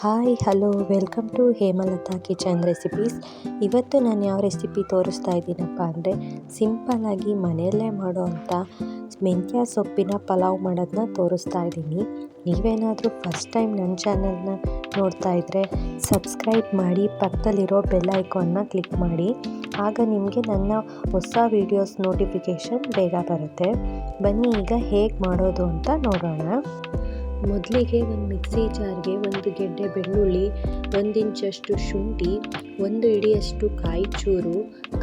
Hi hello welcome to Hemalatha kitchen recipes. ಇವತ್ತು ನಾನು ಯಾವ ರೆಸಿಪಿ ತೋರಿಸ್ತಾ ಇದ್ದೀನಪ್ಪ ಅಂದರೆ ಸಿಂಪಲ್ಲಾಗಿ ಮನೆಯಲ್ಲೇ ಮಾಡೋವಂಥ ಮೆಂತ್ಯ ಸೊಪ್ಪಿನ ಪಲಾವ್ ಮಾಡೋದನ್ನ ತೋರಿಸ್ತಾ ಇದ್ದೀನಿ. ನೀವೇನಾದರೂ ಫಸ್ಟ್ ಟೈಮ್ ನನ್ನ ಚಾನಲ್ನ ನೋಡ್ತಾ ಇದ್ದರೆ ಸಬ್ಸ್ಕ್ರೈಬ್ ಮಾಡಿ, ಪಕ್ಕದಲ್ಲಿರೋ ಬೆಲ್ ಐಕಾನ್ನ ಕ್ಲಿಕ್ ಮಾಡಿ. ಆಗ ನಿಮಗೆ ನನ್ನ ಹೊಸ ವೀಡಿಯೋಸ್ ನೋಟಿಫಿಕೇಷನ್ ಬೇಗ ಬರುತ್ತೆ. ಬನ್ನಿ ಈಗ ಹೇಗೆ ಮಾಡೋದು ಅಂತ ನೋಡೋಣ. ಮೊದಲಿಗೆ ಒಂದು ಮಿಕ್ಸಿ ಜಾರ್ಗೆ 1 ಗೆಡ್ಡೆ ಬೆಳ್ಳುಳ್ಳಿ, 1 ಇಂಚಷ್ಟು ಶುಂಠಿ, 1 ಹಿಡಿಯಷ್ಟು ಕಾಯಿ ಚೂರು,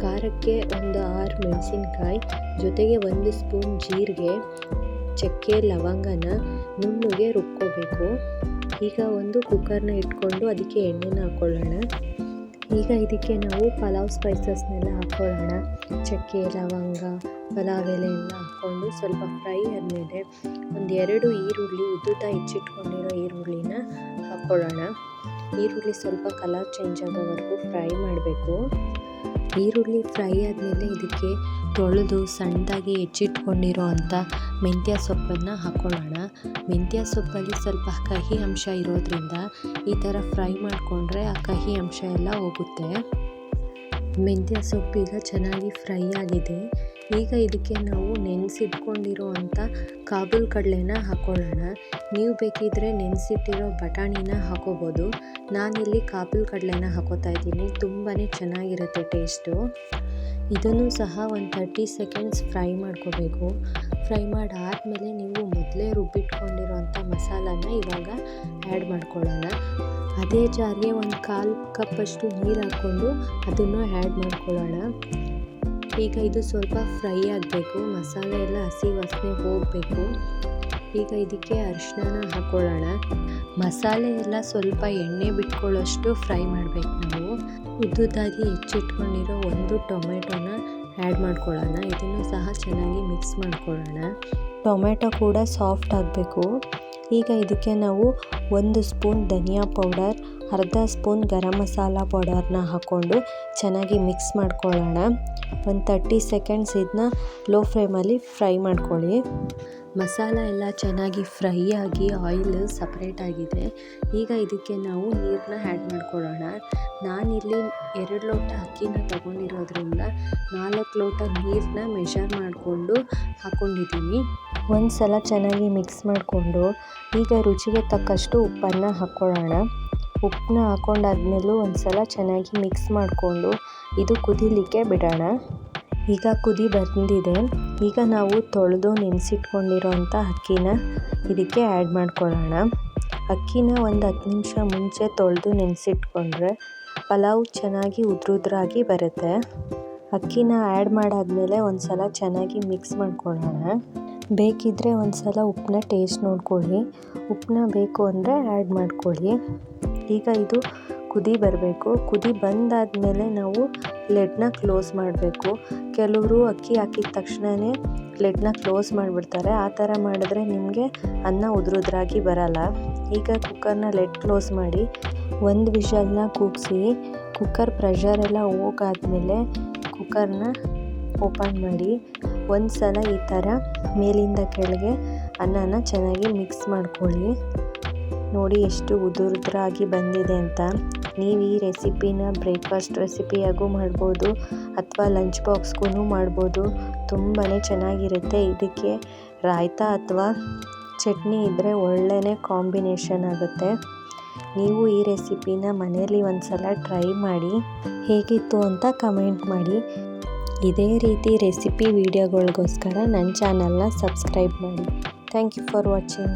ಖಾರಕ್ಕೆ ಒಂದು 6 ಮೆಣಸಿನ್ಕಾಯಿ, ಜೊತೆಗೆ 1 ಸ್ಪೂನ್ ಜೀರಿಗೆ, ಚಕ್ಕೆ ಲವಂಗನ ನುಣ್ಣಗೆ ರುಬ್ಕೋಬೇಕು. ಈಗ ಒಂದು ಕುಕ್ಕರ್ನ ಇಟ್ಕೊಂಡು ಅದಕ್ಕೆ ಎಣ್ಣೆನ ಹಾಕ್ಕೊಳ್ಳೋಣ. ಈಗ ಇದಕ್ಕೆ ನಾವು ಪಲಾವ್ ಸ್ಪೈಸಸ್ನೆಲ್ಲ ಹಾಕ್ಕೊಳ್ಳೋಣ. ಚಕ್ಕೆ ಲವಂಗ ಪಲಾವ್ ಎಲೆ ಎಲ್ಲ ಹಾಕ್ಕೊಂಡು ಸ್ವಲ್ಪ ಫ್ರೈ ಆದಮೇಲೆ 2 ಈರುಳ್ಳಿ ಉದ್ದುತ್ತಾ ಹೆಚ್ಚಿಟ್ಕೊಂಡಿರೋ ಈರುಳ್ಳಿನ ಹಾಕ್ಕೊಳ್ಳೋಣ. ಈರುಳ್ಳಿ ಸ್ವಲ್ಪ ಕಲರ್ ಚೇಂಜ್ ಆಗೋವರೆಗೂ ಫ್ರೈ ಮಾಡಬೇಕು. ಈರುಳ್ಳಿ ಫ್ರೈ ಆದಮೇಲೆ ಇದಕ್ಕೆ ತೊಳೆದು ಸಣ್ಣದಾಗಿ ಹೆಚ್ಚಿಟ್ಕೊಂಡಿರೋ ಅಂಥ ಮೆಂತ್ಯ ಸೊಪ್ಪನ್ನು ಹಾಕ್ಕೊಳ್ಳೋಣ. ಮೆಂತ್ಯ ಸೊಪ್ಪಲ್ಲಿ ಸ್ವಲ್ಪ ಕಹಿ ಅಂಶ ಇರೋದ್ರಿಂದ ಈ ಥರ ಫ್ರೈ ಮಾಡಿಕೊಂಡ್ರೆ ಆ ಕಹಿ ಅಂಶ ಎಲ್ಲ ಹೋಗುತ್ತೆ. ಮೆಂತ್ಯ ಸೊಪ್ಪೀಗ ಚೆನ್ನಾಗಿ ಫ್ರೈ ಆಗಿದೆ. ಈಗ ಇದಕ್ಕೆ ನಾವು ನೆನೆಸಿಟ್ಕೊಂಡಿರೋ ಅಂಥ ಕಾಬೂಲ್ ಕಡಲೆನ ಹಾಕ್ಕೊಳ್ಳೋಣ. ನೀವು ಬೇಕಿದ್ದರೆ ನೆನೆಸಿಟ್ಟಿರೋ ಬಟಾಣಿನ ಹಾಕೋಬೋದು. ನಾನಿಲ್ಲಿ ಕಾಬೂಲ್ ಕಡಲೆನ ಹಾಕೋತಾ ಇದ್ದೀನಿ. ತುಂಬಾ ಚೆನ್ನಾಗಿರುತ್ತೆ ಟೇಸ್ಟು. ಇದನ್ನು ಸಹ ಒಂದು 30 ಸೆಕೆಂಡ್ಸ್ ಫ್ರೈ ಮಾಡ್ಕೋಬೇಕು. ಫ್ರೈ ಮಾಡಾದಮೇಲೆ ನೀವು ಮೊದಲೇ ರುಬ್ಬಿಟ್ಕೊಂಡಿರೋ ಅಂಥ ಮಸಾಲಾನ ಇವಾಗ ಆ್ಯಡ್ ಮಾಡ್ಕೊಳ್ಳೋಣ. ಅದೇ ಜಾರ್ಗೆ ಒಂದು 1/4 ಕಪ್ಪಷ್ಟು ನೀರು ಹಾಕ್ಕೊಂಡು ಅದನ್ನು ಆ್ಯಡ್ ಮಾಡ್ಕೊಳ್ಳೋಣ. ಈಗ ಇದು ಸ್ವಲ್ಪ ಫ್ರೈ ಆಗಬೇಕು. ಮಸಾಲೆ ಎಲ್ಲ ಹಸಿ ವಾಸನೆ ಹೋಗಬೇಕು. ಈಗ ಇದಕ್ಕೆ ಅರಿಶಿನ ಹಾಕ್ಕೊಳ್ಳೋಣ. ಮಸಾಲೆ ಎಲ್ಲ ಸ್ವಲ್ಪ ಎಣ್ಣೆ ಬಿಟ್ಕೊಳ್ಳೋಷ್ಟು ಫ್ರೈ ಮಾಡಬೇಕು ನಾವು. ಉದ್ದುದಾಗಿ ಹೆಚ್ಚಿಟ್ಕೊಂಡಿರೋ 1 ಟೊಮೆಟೊನ ಆ್ಯಡ್ ಮಾಡ್ಕೊಳ್ಳೋಣ. ಇದನ್ನು ಸಹ ಚೆನ್ನಾಗಿ ಮಿಕ್ಸ್ ಮಾಡ್ಕೊಳ್ಳೋಣ. ಟೊಮೆಟೊ ಕೂಡ ಸಾಫ್ಟ್ ಆಗಬೇಕು. ಈಗ ಇದಕ್ಕೆ ನಾವು 1 ಸ್ಪೂನ್ ಧನಿಯಾ ಪೌಡರ್, ಅರ್ಧ ಸ್ಪೂನ್ ಗರಂ ಮಸಾಲ ಪೌಡರ್ನ ಹಾಕ್ಕೊಂಡು ಚೆನ್ನಾಗಿ ಮಿಕ್ಸ್ ಮಾಡ್ಕೊಳ್ಳೋಣ. ಒಂದು 30 ಸೆಕೆಂಡ್ಸ್ ಇದನ್ನ ಲೋ ಫ್ಲೇಮಲ್ಲಿ ಫ್ರೈ ಮಾಡ್ಕೊಳ್ಳಿ. ಮಸಾಲ ಎಲ್ಲ ಚೆನ್ನಾಗಿ ಫ್ರೈ ಆಗಿ ಆಯಿಲ್ ಸಪ್ರೇಟ್ ಆಗಿದೆ. ಈಗ ಇದಕ್ಕೆ ನಾವು ನೀರನ್ನ ಆ್ಯಡ್ ಮಾಡ್ಕೊಳ್ಳೋಣ. ನಾನಿಲ್ಲಿ 2 ಲೋಟ ಅಕ್ಕಿನ ತೊಗೊಂಡಿರೋದ್ರಿಂದ 4 ಲೋಟ ನೀರನ್ನ ಮೆಷರ್ ಮಾಡಿಕೊಂಡು ಹಾಕ್ಕೊಂಡಿದ್ದೀನಿ. ಒಂದು ಸಲ ಚೆನ್ನಾಗಿ ಮಿಕ್ಸ್ ಮಾಡಿಕೊಂಡು ಈಗ ರುಚಿಗೆ ತಕ್ಕಷ್ಟು ಉಪ್ಪನ್ನು ಹಾಕ್ಕೊಳ್ಳೋಣ. ಉಪ್ಪನ್ನ ಹಾಕ್ಕೊಂಡಾದ್ಮೇಲೂ ಒಂದು ಸಲ ಚೆನ್ನಾಗಿ ಮಿಕ್ಸ್ ಮಾಡಿಕೊಂಡು ಇದು ಕುದಿಲಿಕ್ಕೆ ಬಿಡೋಣ. ಈಗ ಕುದಿ ಬಂದಿದೆ. ಈಗ ನಾವು ತೊಳೆದು ನೆನೆಸಿಟ್ಕೊಂಡಿರೋ ಅಂಥ ಅಕ್ಕಿನ ಇದಕ್ಕೆ ಆ್ಯಡ್ ಮಾಡ್ಕೊಳ್ಳೋಣ. ಅಕ್ಕಿನ ಒಂದು 10 ನಿಮಿಷ ಮುಂಚೆ ತೊಳೆದು ನೆನೆಸಿಟ್ಕೊಂಡ್ರೆ ಪಲಾವ್ ಚೆನ್ನಾಗಿ ಉದ್ರಾಗಿ ಬರುತ್ತೆ. ಅಕ್ಕಿನ ಆ್ಯಡ್ ಮಾಡಾದಮೇಲೆ ಒಂದು ಸಲ ಚೆನ್ನಾಗಿ ಮಿಕ್ಸ್ ಮಾಡ್ಕೊಳ್ಳೋಣ. ಬೇಕಿದ್ದರೆ ಒಂದು ಸಲ ಉಪ್ಪನ್ನ ಟೇಸ್ಟ್ ನೋಡ್ಕೊಳ್ಳಿ. ಉಪ್ಪನ್ನ ಬೇಕು ಅಂದರೆ ಆ್ಯಡ್ ಮಾಡ್ಕೊಳ್ಳಿ. ಈಗ ಇದು ಕುದಿ ಬರಬೇಕು. ಕುದಿ ಬಂದಾದಮೇಲೆ ನಾವು ಲೆಡ್ನ ಕ್ಲೋಸ್ ಮಾಡಬೇಕು. ಕೆಲವರು ಅಕ್ಕಿ ಹಾಕಿದ ತಕ್ಷಣವೇ ಲೆಡ್ನ ಕ್ಲೋಸ್ ಮಾಡಿಬಿಡ್ತಾರೆ. ಆ ಥರ ಮಾಡಿದ್ರೆ ನಿಮಗೆ ಅನ್ನ ಉದ್ರಾಗಿ ಬರಲ್ಲ. ಈಗ ಕುಕ್ಕರ್ನ ಲೆಡ್ ಕ್ಲೋಸ್ ಮಾಡಿ 1 ವಿಷಲ್ನ ಕೂಗಿಸಿ ಕುಕ್ಕರ್ ಪ್ರೆಷರ್ ಎಲ್ಲ ಹೋಗಾದ್ಮೇಲೆ ಕುಕ್ಕರ್ನ ಓಪನ್ ಮಾಡಿ ಒಂದು ಸಲ ಈ ಥರ ಮೇಲಿಂದ ಕೆಳಗೆ ಅನ್ನನ ಚೆನ್ನಾಗಿ ಮಿಕ್ಸ್ ಮಾಡ್ಕೊಳ್ಳಿ. ನೋಡಿ ಎಷ್ಟು ಉದುರಾಗಿ ಬಂದಿದೆ ಅಂತ. ನೀವು ಈ ರೆಸಿಪಿನ ಬ್ರೇಕ್ಫಾಸ್ಟ್ ರೆಸಿಪಿಯಾಗೂ ಮಾಡ್ಬೋದು ಅಥವಾ ಲಂಚ್ ಬಾಕ್ಸ್ಗೂ ಮಾಡ್ಬೋದು. ತುಂಬಾ ಚೆನ್ನಾಗಿರುತ್ತೆ. ಇದಕ್ಕೆ ರಾಯ್ತಾ ಅಥವಾ ಚಟ್ನಿ ಇದ್ದರೆ ಒಳ್ಳೆಯ ಕಾಂಬಿನೇಷನ್ ಆಗುತ್ತೆ. ನೀವು ಈ ರೆಸಿಪಿನ ಮನೆಯಲ್ಲಿ ಒಂದು ಸಲ ಟ್ರೈ ಮಾಡಿ ಹೇಗಿತ್ತು ಅಂತ ಕಮೆಂಟ್ ಮಾಡಿ. ಇದೇ ರೀತಿ ರೆಸಿಪಿ ವಿಡಿಯೋಗಳಿಗೋಸ್ಕರ ನನ್ನ ಚಾನಲ್ನ ಸಬ್ಸ್ಕ್ರೈಬ್ ಮಾಡಿ. Thank you for watching.